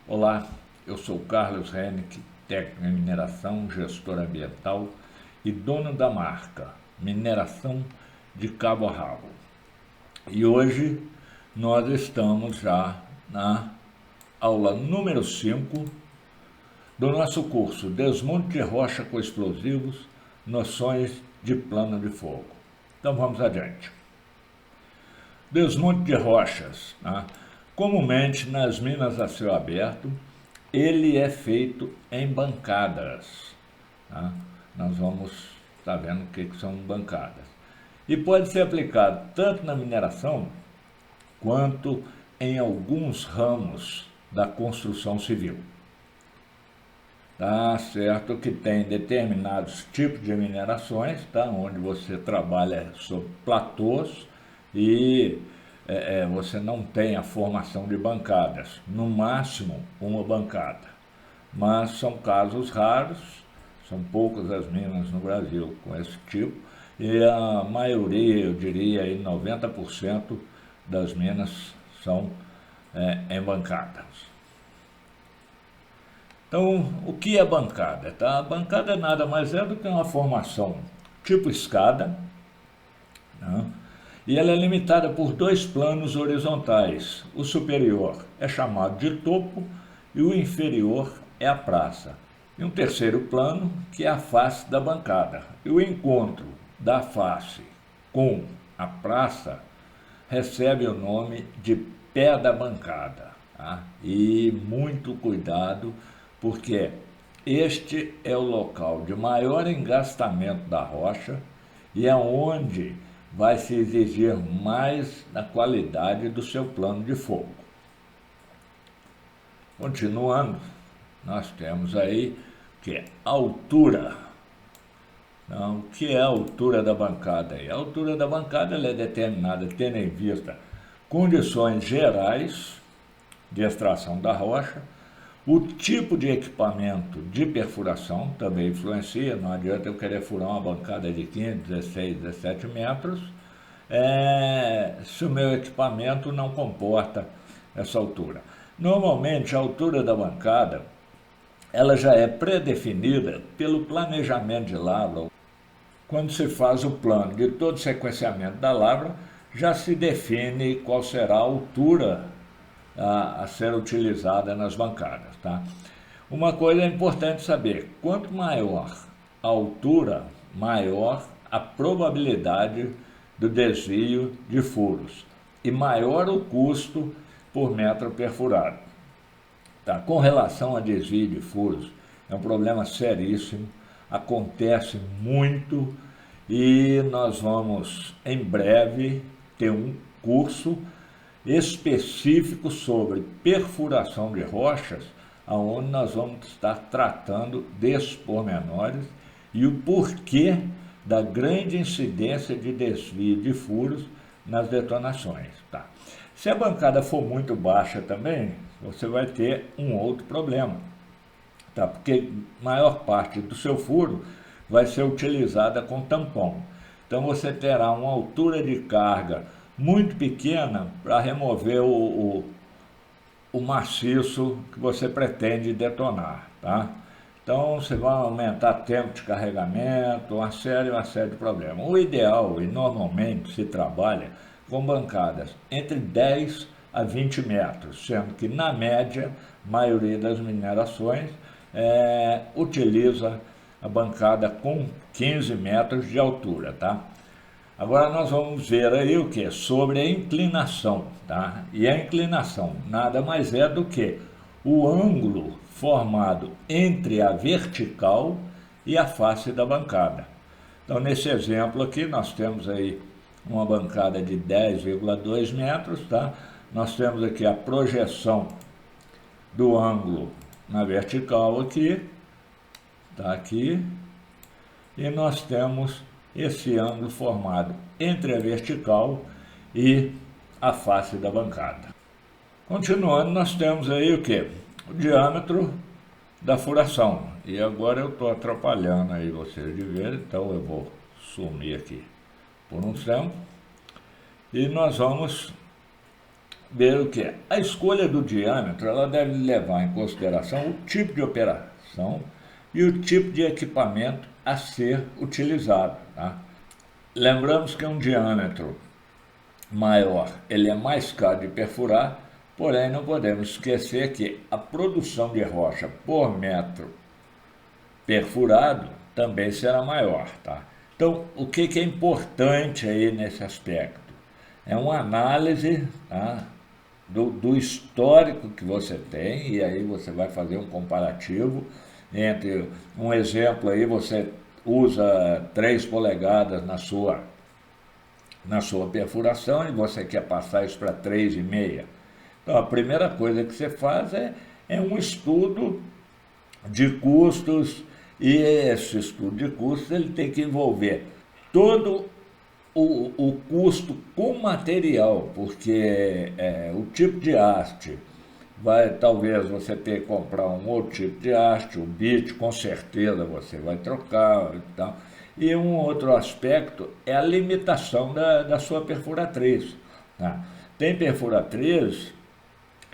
Olá, eu sou Carlos Hennick, técnico em mineração, gestor ambiental e dono da marca Mineração de Cabo a Rabo. E hoje nós estamos já na aula número 5 do nosso curso Desmonte de Rocha com Explosivos, Noções de Plano de Fogo. Então vamos adiante. Desmonte de rochas, né? Comumente nas minas a céu aberto, ele é feito em bancadas. Tá? Nós vamos estar vendo o que são bancadas. E pode ser aplicado tanto na mineração quanto em alguns ramos da construção civil. Tá certo que tem determinados tipos de minerações, tá? Onde você trabalha sobre platôs e você não tem a formação de bancadas, no máximo uma bancada, mas são casos raros, são poucas as minas no Brasil com esse tipo, e a maioria, eu diria aí 90% das minas são em bancadas. Então, o que é bancada? Tá? A bancada nada mais é do que uma formação tipo escada, né? E ela é limitada por dois planos horizontais. O superior é chamado de topo e o inferior é a praça. E um terceiro plano, que é a face da bancada. E o encontro da face com a praça recebe o nome de pé da bancada. Tá? E muito cuidado, porque este é o local de maior engastamento da rocha e é onde vai se exigir mais da qualidade do seu plano de fogo. Continuando, nós temos aí que é altura. Então, o que é a altura da bancada? A altura da bancada ela é determinada tendo em vista condições gerais de extração da rocha, o tipo de equipamento de perfuração também influencia. Não adianta eu querer furar uma bancada de 15, 16, 17 metros se o meu equipamento não comporta essa altura. Normalmente a altura da bancada ela já é pré-definida pelo planejamento de lavra. Quando se faz o plano de todo o sequenciamento da lavra, já se define qual será a altura a ser utilizada nas bancadas. Tá? Uma coisa é importante saber, quanto maior a altura, maior a probabilidade do desvio de furos e maior o custo por metro perfurado. Tá? Com relação a desvio de furos, é um problema seríssimo, acontece muito e nós vamos em breve ter um curso específico sobre perfuração de rochas, onde nós vamos estar tratando desses pormenores e o porquê da grande incidência de desvio de furos nas detonações. Tá? Se a bancada for muito baixa também, você vai ter um outro problema, tá? Porque a maior parte do seu furo vai ser utilizada com tampão. Então você terá uma altura de carga muito pequena para remover o maciço que você pretende detonar, tá? Então você vai aumentar tempo de carregamento, uma série de problemas. O ideal, e normalmente se trabalha com bancadas entre 10 a 20 metros, sendo que na média, a maioria das minerações utiliza a bancada com 15 metros de altura, tá? Agora nós vamos ver aí o que? Sobre a inclinação, tá? E a inclinação nada mais é do que o ângulo formado entre a vertical e a face da bancada. Então, nesse exemplo aqui, nós temos aí uma bancada de 10,2 metros, tá? Nós temos aqui a projeção do ângulo na vertical aqui, tá aqui, e nós temos esse ângulo formado entre a vertical e a face da bancada. Continuando, nós temos aí o que? O diâmetro da furação. e agora eu estou atrapalhando aí vocês de ver, então eu vou sumir aqui por um tempo e nós vamos ver o que é. A escolha do diâmetro, ela deve levar em consideração o tipo de operação e o tipo de equipamento a ser utilizado, tá? Lembramos que um diâmetro maior, ele é mais caro de perfurar, porém não podemos esquecer que a produção de rocha por metro perfurado também será maior, tá? Então, o que é importante aí nesse aspecto? É uma análise, tá, do histórico que você tem, e aí você vai fazer um comparativo entre, um exemplo aí, você usa 3 polegadas na sua perfuração e você quer passar isso para 3,5. Então, a primeira coisa que você faz é um estudo de custos, e esse estudo de custos ele tem que envolver todo o custo com material, porque o tipo de haste, talvez você tenha que comprar um outro tipo de haste, o bit com certeza você vai trocar e tal. E um outro aspecto é a limitação da sua perfuratriz, tá? Tem perfuratriz,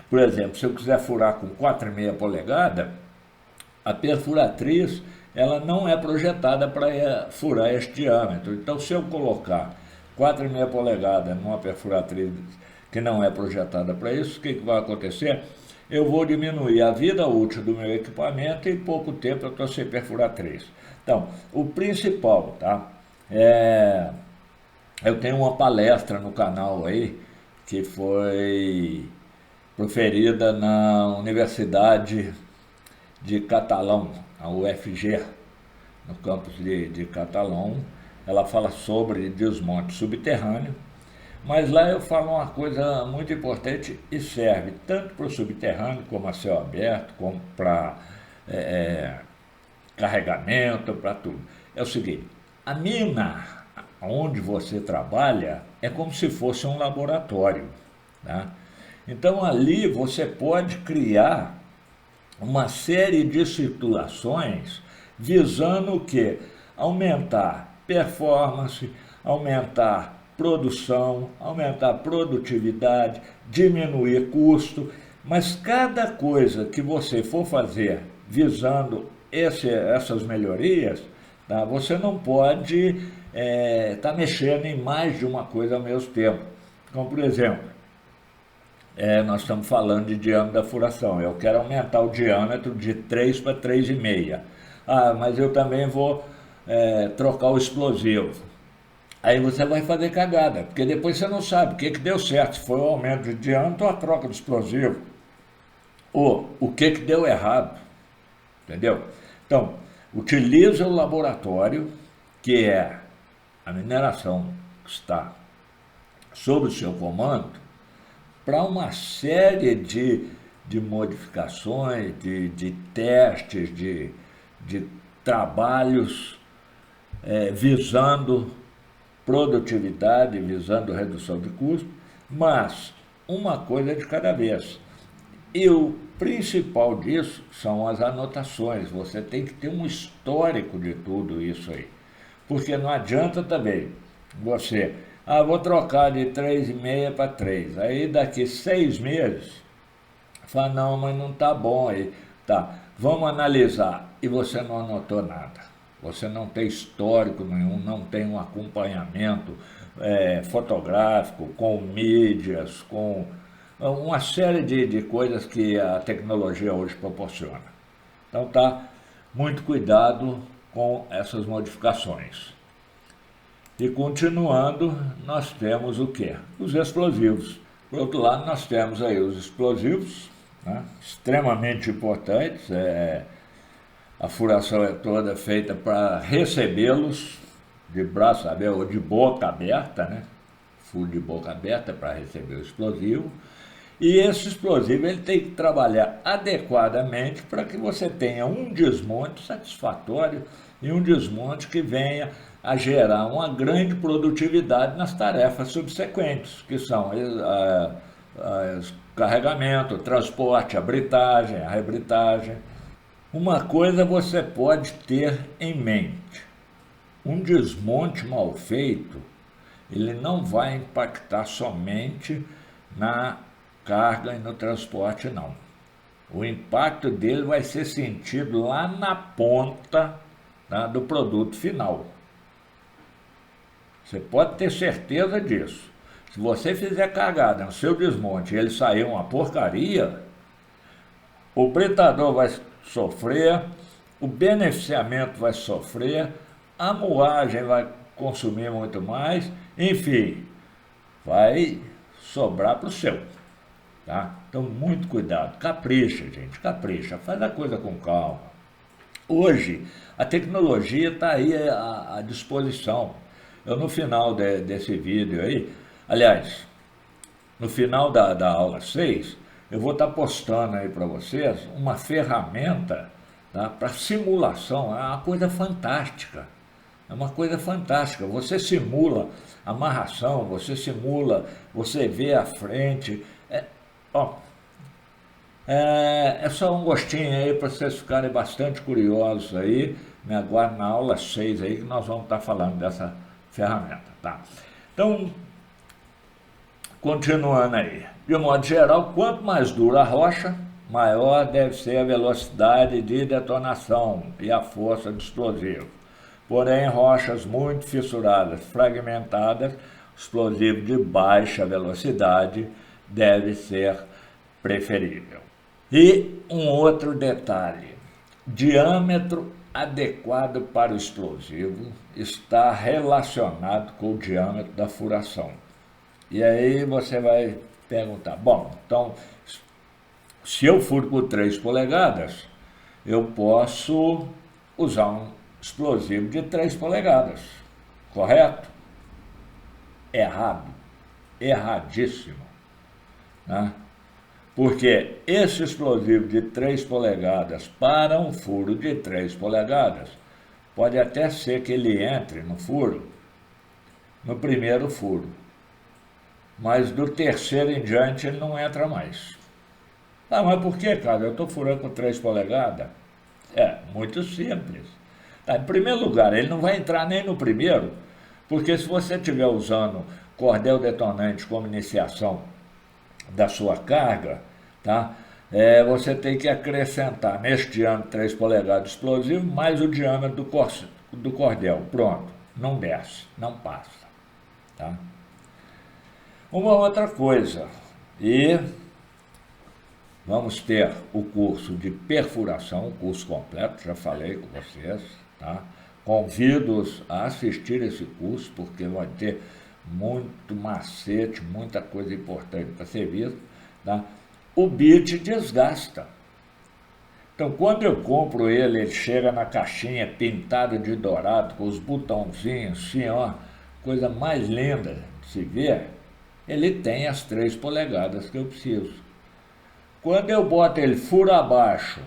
por exemplo, se eu quiser furar com 4,5 polegadas, a perfuratriz ela não é projetada para furar este diâmetro. Então, se eu colocar 4,5 polegadas numa perfuratriz que não é projetada para isso, o que vai acontecer? Eu vou diminuir a vida útil do meu equipamento e em pouco tempo eu estou sem perfuratriz. Então, o principal, tá? Eu tenho uma palestra no canal aí que foi proferida na Universidade de Catalão, a UFG, no campus de Catalão. Ela fala sobre desmonte subterrâneo, mas lá eu falo uma coisa muito importante e serve tanto para o subterrâneo como a céu aberto, como para carregamento, para tudo. É o seguinte, a mina onde você trabalha é como se fosse um laboratório, tá? Então ali você pode criar uma série de situações visando o quê? Aumentar performance, aumentar produção, aumentar produtividade, diminuir custo, mas cada coisa que você for fazer visando essas melhorias, tá? Você não pode estar mexendo em mais de uma coisa ao mesmo tempo. Como, por exemplo, nós estamos falando de diâmetro da furação. Eu quero aumentar o diâmetro de 3 para 3,5. Ah, mas eu também vou trocar o explosivo. Aí você vai fazer cagada, porque depois você não sabe o que deu certo, se foi o aumento de diâmetro ou a troca do explosivo, ou o que deu errado, entendeu? Então, utiliza o laboratório, que é a mineração que está sob o seu comando, para uma série de modificações, de testes, de trabalhos visando produtividade, visando redução de custo, mas uma coisa de cada vez. E o principal disso são as anotações. Você tem que ter um histórico de tudo isso aí. Porque não adianta também você, vou trocar de 3,5 para 3. Aí daqui 6 meses, fala, não, mas não está bom aí. Tá, vamos analisar. E você não anotou nada. Você não tem histórico nenhum, não tem um acompanhamento fotográfico, com mídias, com uma série de coisas que a tecnologia hoje proporciona. Então tá, muito cuidado com essas modificações. E continuando, nós temos o quê? Os explosivos. Por outro lado, nós temos aí os explosivos, né, extremamente importantes. A furação é toda feita para recebê-los de braço aberto ou de boca aberta, né? Furo de boca aberta para receber o explosivo. E esse explosivo ele tem que trabalhar adequadamente para que você tenha um desmonte satisfatório e um desmonte que venha a gerar uma grande produtividade nas tarefas subsequentes, que são carregamento, transporte, a britagem, a rebritagem. Uma coisa você pode ter em mente: um desmonte mal feito, ele não vai impactar somente na carga e no transporte, não. O impacto dele vai ser sentido lá na ponta, tá, do produto final. Você pode ter certeza disso. Se você fizer cagada no seu desmonte e ele sair uma porcaria, o britador vai sofrer, o beneficiamento vai sofrer, a moagem vai consumir muito mais, enfim, vai sobrar para o seu. Tá? Então, muito cuidado, capricha, gente, capricha, faz a coisa com calma. Hoje, a tecnologia está aí à disposição. Eu, no final desse vídeo aí, aliás, no final da aula 6, eu vou estar postando aí para vocês uma ferramenta, tá, para simulação. É uma coisa fantástica. É uma coisa fantástica. Você simula amarração, você simula, você vê a frente. Ó, é só um gostinho aí para vocês ficarem bastante curiosos aí. Me aguardem na aula 6 aí que nós vamos estar falando dessa ferramenta, tá? Então, continuando aí. De modo geral, quanto mais dura a rocha, maior deve ser a velocidade de detonação e a força do explosivo. Porém, rochas muito fissuradas, fragmentadas, explosivo de baixa velocidade deve ser preferível. E um outro detalhe: diâmetro adequado para o explosivo está relacionado com o diâmetro da furação. E aí você vai perguntar, bom, então, se eu furo por 3 polegadas, eu posso usar um explosivo de 3 polegadas, correto? Errado, erradíssimo, né? Porque esse explosivo de 3 polegadas para um furo de 3 polegadas, pode até ser que ele entre no furo, no primeiro furo, mas do terceiro em diante ele não entra mais. Ah, mas por que, cara? Eu estou furando com 3 polegadas? É, muito simples. Tá, em primeiro lugar, ele não vai entrar nem no primeiro, porque se você estiver usando cordel detonante como iniciação da sua carga, tá? Você tem que acrescentar neste diâmetro 3 polegadas de explosivo mais o diâmetro do cordel. Pronto, não desce, não passa. Tá? Uma outra coisa, e vamos ter o curso de perfuração, o curso completo, já falei com vocês, tá? Convido-os a assistir esse curso, porque vai ter muito macete, muita coisa importante para ser vista, tá? O bit desgasta. Então, quando eu compro ele chega na caixinha pintado de dourado, com os botãozinhos, assim, ó, coisa mais linda de se ver. Ele tem as 3 polegadas que eu preciso. Quando eu boto ele furo abaixo,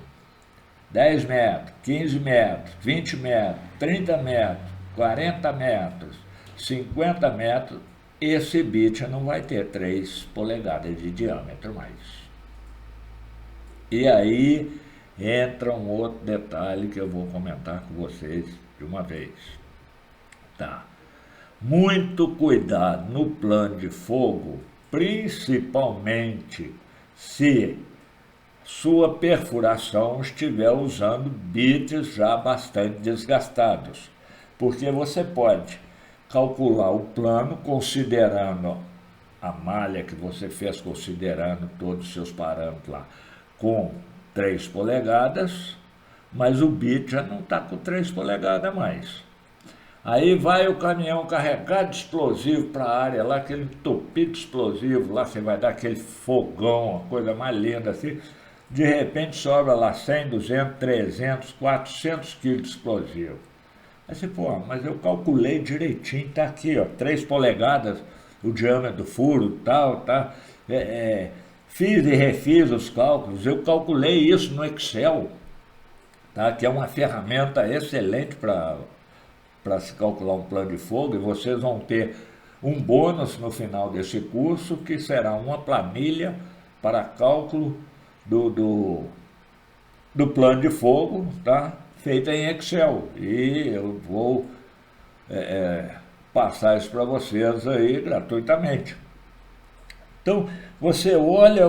10 metros, 15 metros, 20 metros, 30 metros, 40 metros, 50 metros, esse bit não vai ter 3 polegadas de diâmetro mais. E aí entra um outro detalhe que eu vou comentar com vocês de uma vez. Tá? Muito cuidado no plano de fogo, principalmente se sua perfuração estiver usando bits já bastante desgastados, porque você pode calcular o plano considerando a malha que você fez, considerando todos os seus parâmetros lá, com 3 polegadas, mas o bit já não está com 3 polegadas mais. Aí vai o caminhão carregado de explosivo para a área lá, aquele entupido de explosivo, lá você vai dar aquele fogão, uma coisa mais linda assim. De repente sobra lá 100, 200, 300, 400 quilos de explosivo. Aí você, pô, mas eu calculei direitinho, tá aqui, ó, 3 polegadas, o diâmetro do furo, tal, tá. Fiz e refiz os cálculos, eu calculei isso no Excel, tá, que é uma ferramenta excelente para se calcular um plano de fogo, e vocês vão ter um bônus no final desse curso, que será uma planilha para cálculo do plano de fogo, tá? Feita em Excel. E eu vou passar isso para vocês aí gratuitamente. Então, você olha,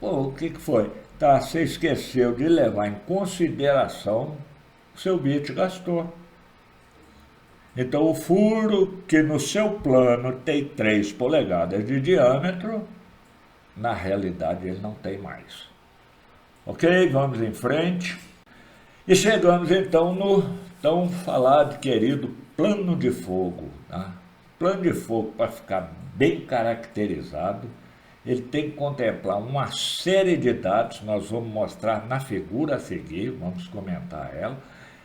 pô, o que foi? Tá, você esqueceu de levar em consideração o seu bit gastou. Então, o furo que no seu plano tem 3 polegadas de diâmetro, na realidade ele não tem mais. Ok? Vamos em frente. E chegamos então no tão falado, querido plano de fogo. Tá? Plano de fogo, para ficar bem caracterizado, ele tem que contemplar uma série de dados, nós vamos mostrar na figura a seguir, vamos comentar ela,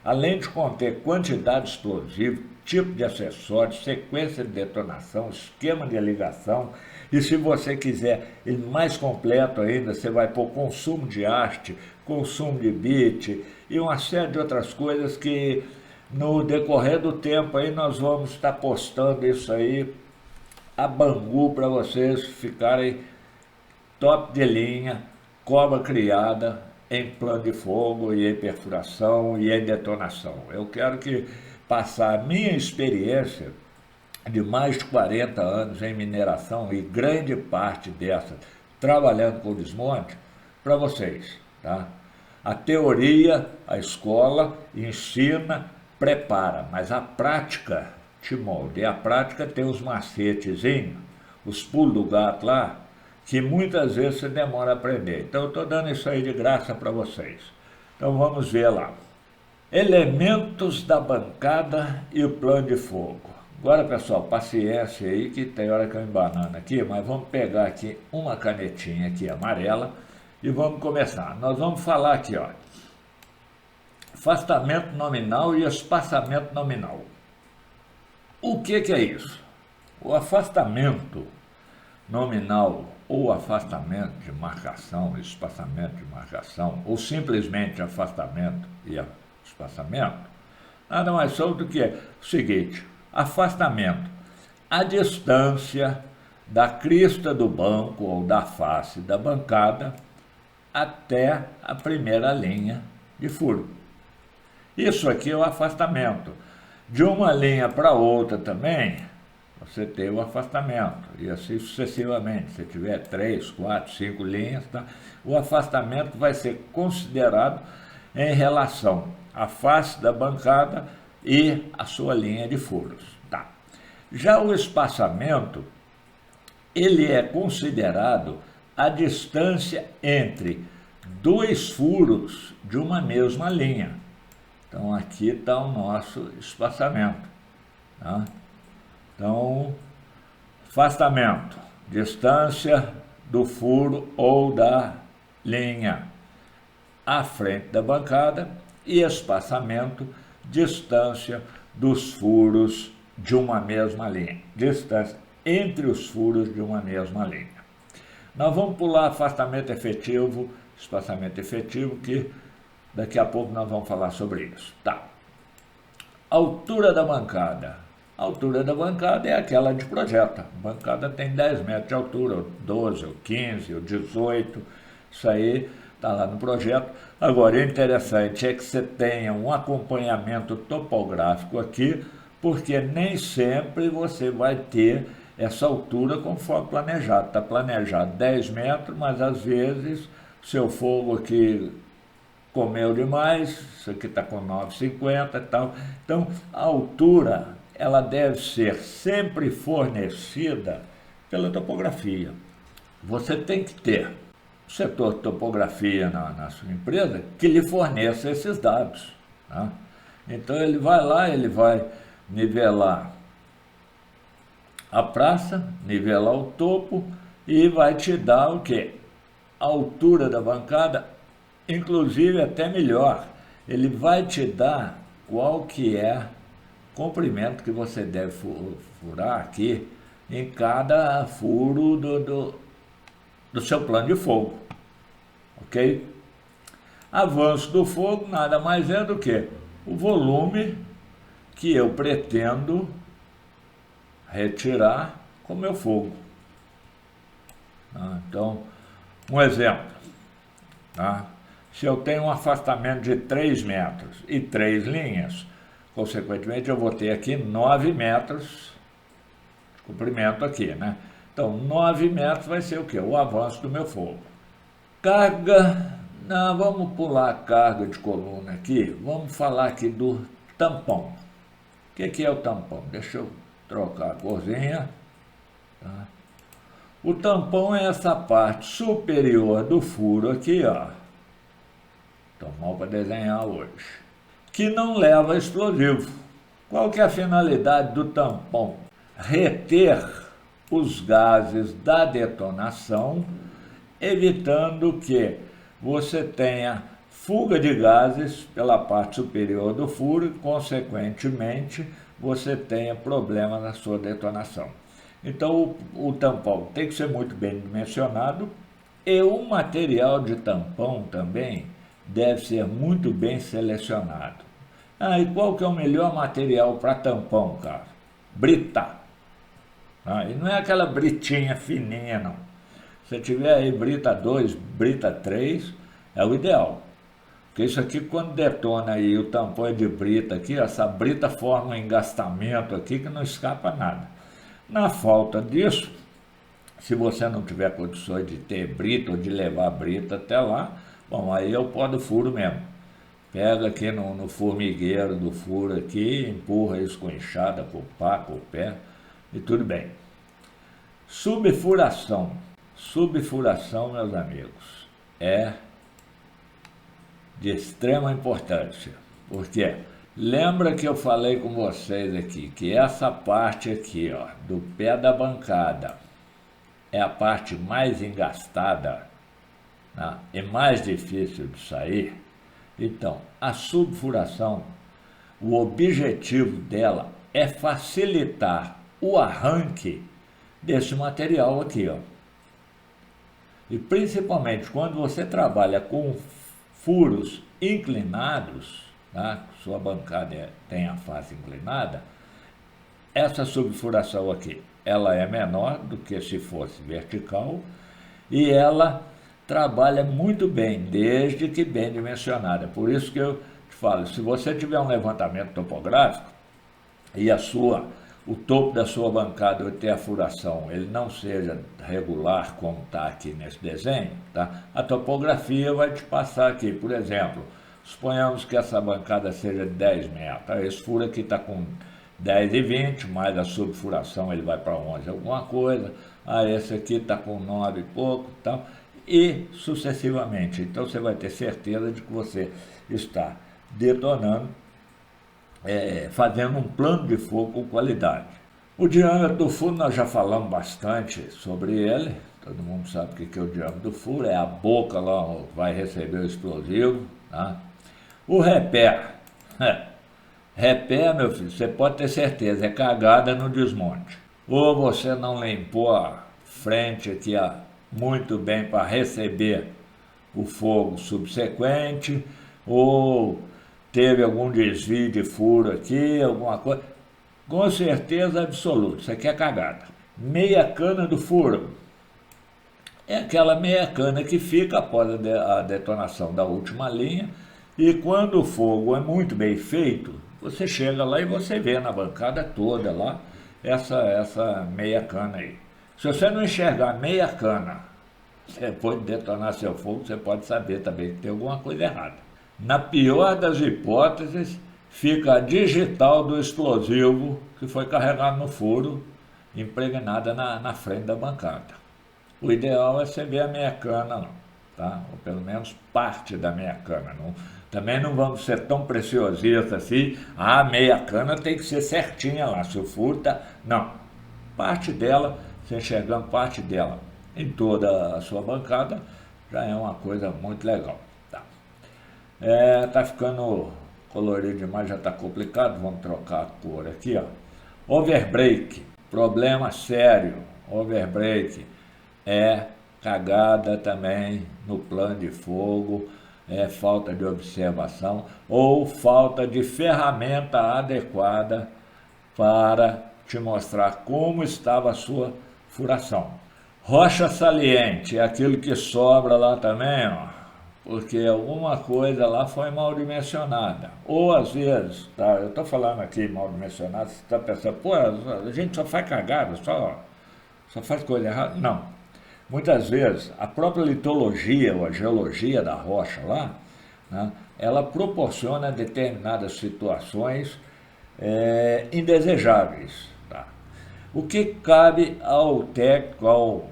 além de conter quantidade explosiva, tipo de acessório, sequência de detonação, esquema de ligação, e se você quiser ele mais completo ainda, você vai pôr consumo de haste, consumo de bit e uma série de outras coisas que no decorrer do tempo aí nós vamos estar postando isso aí a Bangu para vocês ficarem top de linha, cobra criada em plano de fogo e em perfuração e em detonação. Eu quero que passar a minha experiência de mais de 40 anos em mineração e grande parte dessa trabalhando com desmonte para vocês, tá? A teoria, a escola ensina, prepara, mas a prática te molda. E a prática tem os macetezinhos, os pulos do gato lá, que muitas vezes você demora a aprender. Então eu estou dando isso aí de graça para vocês. Então vamos ver lá. Elementos da bancada e o plano de fogo. Agora, pessoal, paciência aí, que tem hora que eu embanando aqui, mas vamos pegar aqui uma canetinha aqui amarela e vamos começar. Nós vamos falar aqui, ó, afastamento nominal e espaçamento nominal. O que é isso? O afastamento nominal ou afastamento de marcação, espaçamento de marcação, ou simplesmente afastamento e espaçamento, nada mais são do que o seguinte: afastamento, a distância da crista do banco ou da face da bancada até a primeira linha de furo. Isso aqui é o afastamento. De uma linha para outra também, você tem o afastamento, e assim sucessivamente. Se tiver 3, 4, 5 linhas, tá? O afastamento vai ser considerado em relação à face da bancada e a sua linha de furos. Tá. Já o espaçamento, ele é considerado a distância entre 2 furos de uma mesma linha. Então aqui está o nosso espaçamento. Tá? Então, afastamento, distância do furo ou da linha à frente da bancada, e espaçamento, distância dos furos de uma mesma linha, distância entre os furos de uma mesma linha. Nós vamos pular afastamento efetivo, espaçamento efetivo, que daqui a pouco nós vamos falar sobre isso. Tá. Altura da bancada. A altura da bancada é aquela de projeto. A bancada tem 10 metros de altura, ou 12, ou 15, ou 18, isso aí está lá no projeto. Agora, o interessante é que você tenha um acompanhamento topográfico aqui, porque nem sempre você vai ter essa altura conforme planejado. Está planejado 10 metros, mas às vezes seu fogo aqui comeu demais, isso aqui está com 9,50 e tal. Então, a altura, ela deve ser sempre fornecida pela topografia. Você tem que ter o setor de topografia na sua empresa que lhe forneça esses dados. Tá? Então ele vai lá, ele vai nivelar a praça, nivelar o topo e vai te dar o quê? A altura da bancada, inclusive até melhor, ele vai te dar qual que é o comprimento que você deve furar aqui em cada furo do seu plano de fogo, ok? Avanço do fogo nada mais é do que o volume que eu pretendo retirar com meu fogo. Então, um exemplo, tá? Se eu tenho um afastamento de 3 metros e 3 linhas, consequentemente eu vou ter aqui 9 metros de comprimento aqui, né? Então, 9 metros vai ser o quê? O avanço do meu fogo. Carga, não, vamos pular a carga de coluna aqui, vamos falar aqui do tampão. O que é o tampão? Deixa eu trocar a corzinha. Tá? O tampão é essa parte superior do furo aqui, ó. Então, mal para desenhar hoje. Que não leva explosivo. Qual que é a finalidade do tampão? Reter os gases da detonação, evitando que você tenha fuga de gases pela parte superior do furo e, consequentemente, você tenha problema na sua detonação. Então, o tampão tem que ser muito bem dimensionado e o material de tampão também deve ser muito bem selecionado. E qual que é o melhor material para tampão, cara? Brita. E não é aquela britinha fininha, não. Se tiver aí brita 2, brita 3, é o ideal. Porque isso aqui, quando detona aí o tampão é de brita aqui, essa brita forma um engastamento aqui que não escapa nada. Na falta disso, se você não tiver condições de ter brita ou de levar brita até lá, bom, aí é o pó do furo mesmo. Pega aqui no formigueiro do furo aqui, empurra isso com enxada, com pá, com o pé, e tudo bem. Subfuração. Subfuração, meus amigos, é de extrema importância. Por quê? Lembra que eu falei com vocês aqui que essa parte aqui, ó, do pé da bancada é a parte mais engastada, né, e mais difícil de sair? Então, a subfuração, o objetivo dela é facilitar o arranque desse material aqui, ó. E principalmente quando você trabalha com furos inclinados, tá? Sua bancada tem a face inclinada, essa subfuração aqui, ela é menor do que se fosse vertical e ela trabalha muito bem, desde que bem dimensionada. Por isso que eu te falo, se você tiver um levantamento topográfico e o topo da sua bancada ter a furação, ele não seja regular como está aqui nesse desenho, tá? A topografia vai te passar aqui, por exemplo, suponhamos que essa bancada seja de 10 metros, esse furo aqui está com 10 e 20, mais a subfuração ele vai para 11 alguma coisa, esse aqui está com 9 e pouco, tal, e sucessivamente. Então você vai ter certeza de que você está detonando, fazendo um plano de fogo com qualidade. O diâmetro do furo nós já falamos bastante sobre ele, todo mundo sabe o que é o diâmetro do furo, é a boca lá onde vai receber o explosivo, tá? O repé, repé, meu filho, você pode ter certeza, é cagada no desmonte. Ou você não limpou a frente aqui muito bem para receber o fogo subsequente, ou teve algum desvio de furo aqui, alguma coisa, com certeza absoluta, isso aqui é cagada. Meia cana do furo é aquela meia cana que fica após a detonação da última linha, e quando o fogo é muito bem feito, você chega lá e você vê na bancada toda lá essa meia cana aí. Se você não enxergar meia cana depois de detonar seu fogo, você pode saber também que tem alguma coisa errada. Na pior das hipóteses, fica a digital do explosivo que foi carregado no furo, impregnada na frente da bancada. O ideal é você ver a meia cana lá, tá? Ou pelo menos parte da meia cana. Também não vamos ser tão preciosistas assim, a meia cana tem que ser certinha lá, se o furo tá... Não, parte dela, você enxergando parte dela em toda a sua bancada, já é uma coisa muito legal. Tá ficando colorido demais, já tá complicado, vamos trocar a cor aqui, ó. Overbreak, problema sério, overbreak é cagada também no plano de fogo, é falta de observação ou falta de ferramenta adequada para te mostrar como estava a sua furação. Rocha saliente é aquilo que sobra lá também, ó. porque alguma coisa lá foi mal dimensionada. Ou às vezes, tá, eu estou falando aqui mal dimensionado, você está pensando, pô, a gente só faz cagada, só faz coisa errada. Não. Muitas vezes, a própria litologia ou a geologia da rocha lá, né, ela proporciona determinadas situações indesejáveis. Tá? O que cabe ao técnico, ao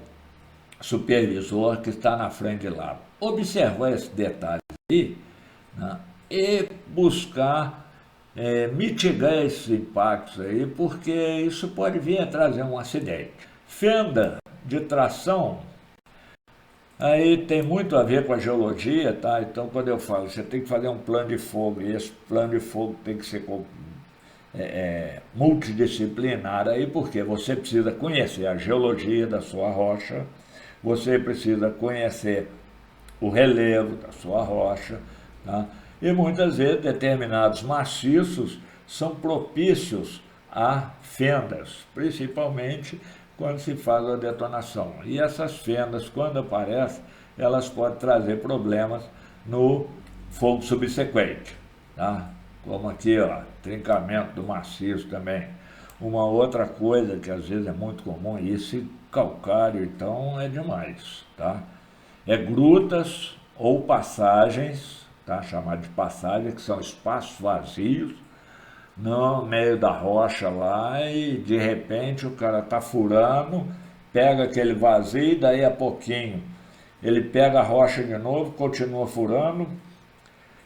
supervisor que está na frente de lá? Observar esse detalhe aí, né, e buscar mitigar esses impactos aí, porque isso pode vir a trazer um acidente. Fenda de tração, aí tem muito a ver com a geologia, tá? Então, quando eu falo, você tem que fazer um plano de fogo, e esse plano de fogo tem que ser multidisciplinar aí, porque você precisa conhecer a geologia da sua rocha, você precisa conhecer o relevo da sua rocha, tá? E muitas vezes determinados maciços são propícios a fendas, principalmente quando se faz a detonação. E essas fendas, quando aparecem, elas podem trazer problemas no fogo subsequente, tá? Como aqui, ó, trincamento do maciço também. Uma outra coisa que às vezes é muito comum, e esse calcário então é demais, tá? É grutas ou passagens, tá? Chamado de passagem, que são espaços vazios no meio da rocha lá e de repente o cara tá furando, pega aquele vazio e daí a pouquinho ele pega a rocha de novo, continua furando,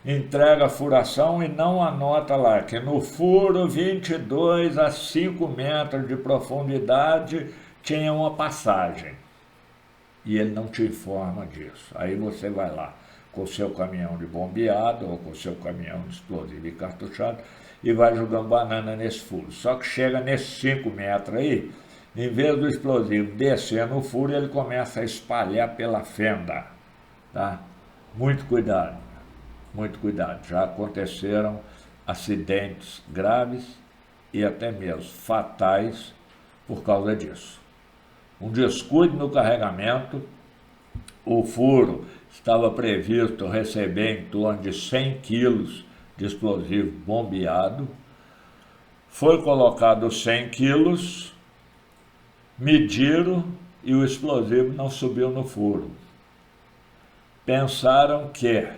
entrega a furação e não anota lá que no furo 22 a 5 metros de profundidade tinha uma passagem. E ele não te informa disso. Aí você vai lá com o seu caminhão de bombeado ou com o seu caminhão de explosivo e cartuchado e vai jogando banana nesse furo. Só que chega nesses 5 metros aí, em vez do explosivo descer no furo, ele começa a espalhar pela fenda. Tá? Muito cuidado, muito cuidado. Já aconteceram acidentes graves e até mesmo fatais por causa disso. Um descuido no carregamento, o furo estava previsto receber em torno de 100 quilos de explosivo bombeado, foi colocado 100 quilos, mediram e o explosivo não subiu no furo. Pensaram que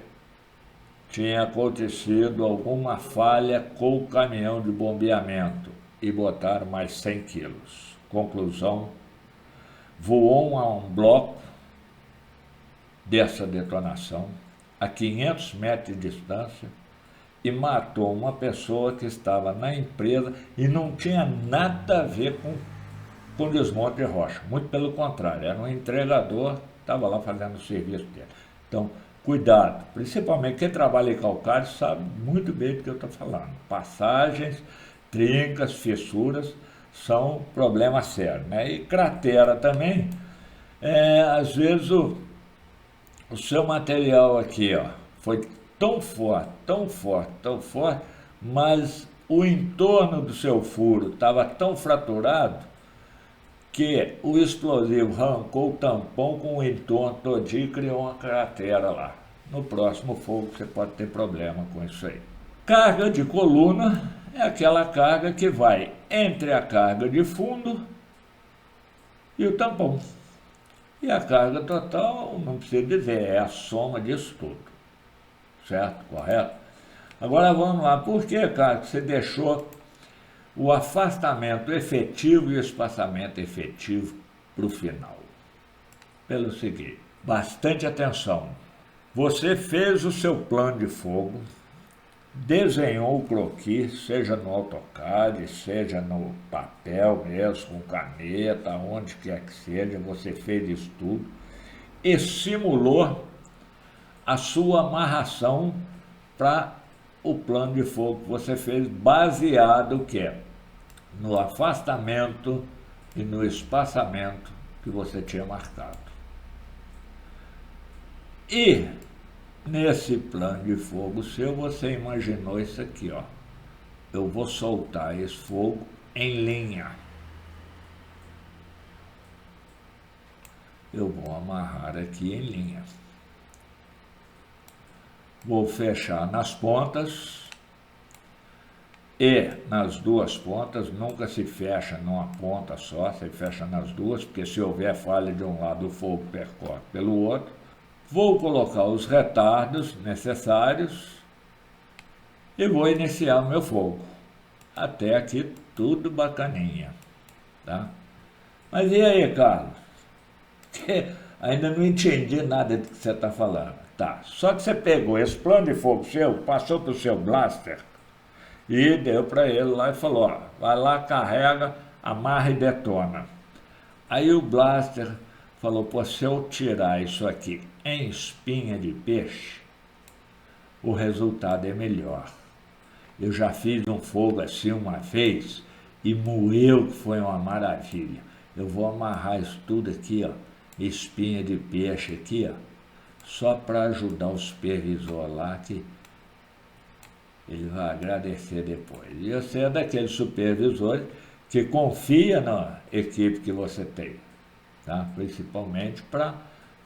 tinha acontecido alguma falha com o caminhão de bombeamento e botaram mais 100 quilos. Conclusão: voou um bloco dessa detonação a 500 metros de distância e matou uma pessoa que estava na empresa e não tinha nada a ver com desmonte de rocha. Muito pelo contrário, era um entregador, estava lá fazendo o serviço dele. Então, cuidado, principalmente quem trabalha em calcário sabe muito bem do que eu estou falando. Passagens, trincas, fissuras são problemas sérios, né? E cratera também, às vezes o seu material aqui, ó, foi tão forte, tão forte, tão forte, mas o entorno do seu furo estava tão fraturado que o explosivo arrancou o tampão com o entorno todinho e criou uma cratera lá. No próximo fogo você pode ter problema com isso aí. Carga de coluna é aquela carga que vai entre a carga de fundo e o tampão. E a carga total, não precisa dizer, é a soma disso tudo. Certo? Correto? Agora vamos lá. Por que, cara, que você deixou o afastamento efetivo e o espaçamento efetivo para o final? Pelo seguinte, bastante atenção. Você fez o seu plano de fogo, desenhou o croquis, seja no AutoCAD, seja no papel mesmo, com caneta, onde quer que seja, você fez isso tudo e simulou a sua amarração para o plano de fogo que você fez, baseado no afastamento e no espaçamento que você tinha marcado. E nesse plano de fogo seu, você imaginou isso aqui, ó. Eu vou soltar esse fogo em linha. Eu vou amarrar aqui em linha. vou fechar nas pontas e nas duas pontas. Nunca se fecha numa ponta só, se fecha nas duas, porque se houver falha de um lado, o fogo percorre pelo outro. Vou colocar os retardos necessários e vou iniciar o meu fogo. Até aqui tudo bacaninha, tá? Mas e aí, Carlos? Ainda não entendi nada do que você está falando. Tá, só que você pegou esse plano de fogo seu, passou para o seu blaster e deu para ele lá e falou, ó, vai lá, carrega, amarra e detona. Aí o blaster falou, pô, se eu tirar isso aqui em espinha de peixe, o resultado é melhor. Eu já fiz um fogo assim uma vez e moeu, que foi uma maravilha. Eu vou amarrar isso tudo aqui, ó, espinha de peixe aqui, ó, só para ajudar o supervisor lá, que ele vai agradecer depois. E você é daqueles supervisores que confia na equipe que você tem, tá? Principalmente para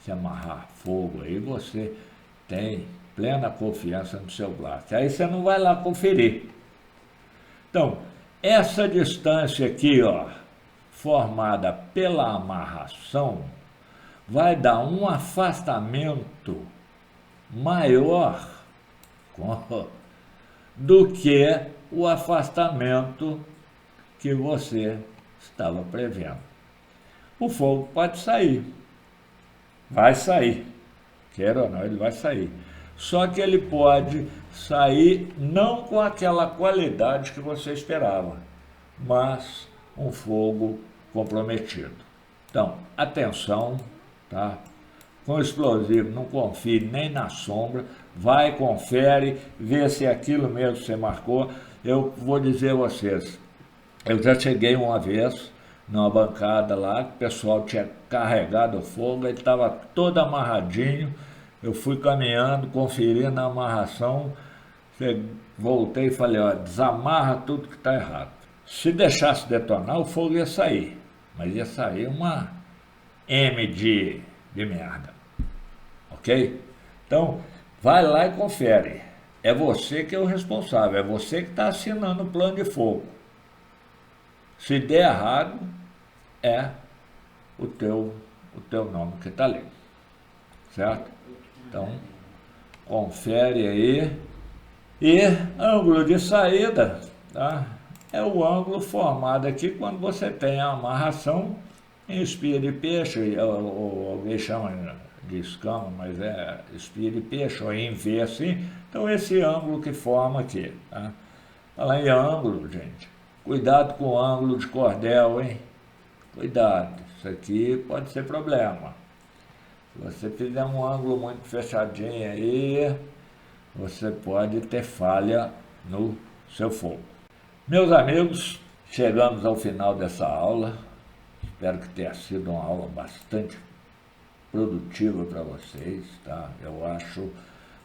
se amarrar fogo aí, você tem plena confiança no seu blaster. Aí você não vai lá conferir. Então, essa distância aqui, ó, formada pela amarração, vai dar um afastamento maior do que o afastamento que você estava prevendo. O fogo pode sair, vai sair, quer ou não, ele vai sair. Só que ele pode sair não com aquela qualidade que você esperava, mas um fogo comprometido. Então, atenção, tá? Com explosivo, não confie nem na sombra, vai, confere, vê se é aquilo mesmo que você marcou. Eu vou dizer a vocês, eu já cheguei uma vez numa bancada lá, o pessoal tinha carregado o fogo, ele estava todo amarradinho, eu fui caminhando, conferindo a amarração, voltei e falei, ó, desamarra tudo que está errado. Se deixasse detonar, o fogo ia sair, mas ia sair uma M de merda, ok? Então, vai lá e confere. É você que é o responsável, é você que está assinando o plano de fogo. Se der errado, é o teu nome que está ali, certo? Então, confere aí. E ângulo de saída, tá? É o ângulo formado aqui quando você tem a amarração em espinha de peixe, ou alguém chama de escama, mas é espinha de peixe, ou em V assim. Então, esse ângulo que forma aqui, tá? Falar em ângulo, gente, cuidado com o ângulo de cordel, hein? Cuidado, isso aqui pode ser problema. Se você fizer um ângulo muito fechadinho aí, você pode ter falha no seu fogo. Meus amigos, chegamos ao final dessa aula. Espero que tenha sido uma aula bastante produtiva para vocês, tá? Eu acho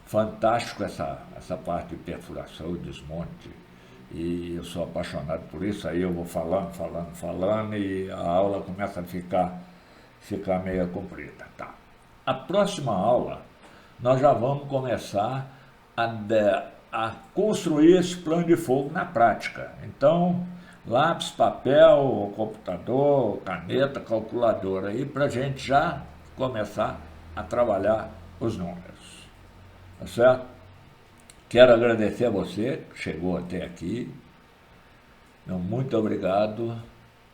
fantástico essa parte de perfuração e desmonte. E eu sou apaixonado por isso, aí eu vou falando e a aula começa a ficar meio comprida, tá? A próxima aula, nós já vamos começar a construir esse plano de fogo na prática. Então, lápis, papel, computador, caneta, calculadora aí, para a gente já começar a trabalhar os números, tá certo? Quero agradecer a você que chegou até aqui. Muito obrigado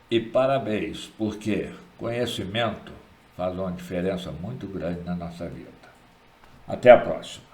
e parabéns, porque conhecimento faz uma diferença muito grande na nossa vida. Até a próxima.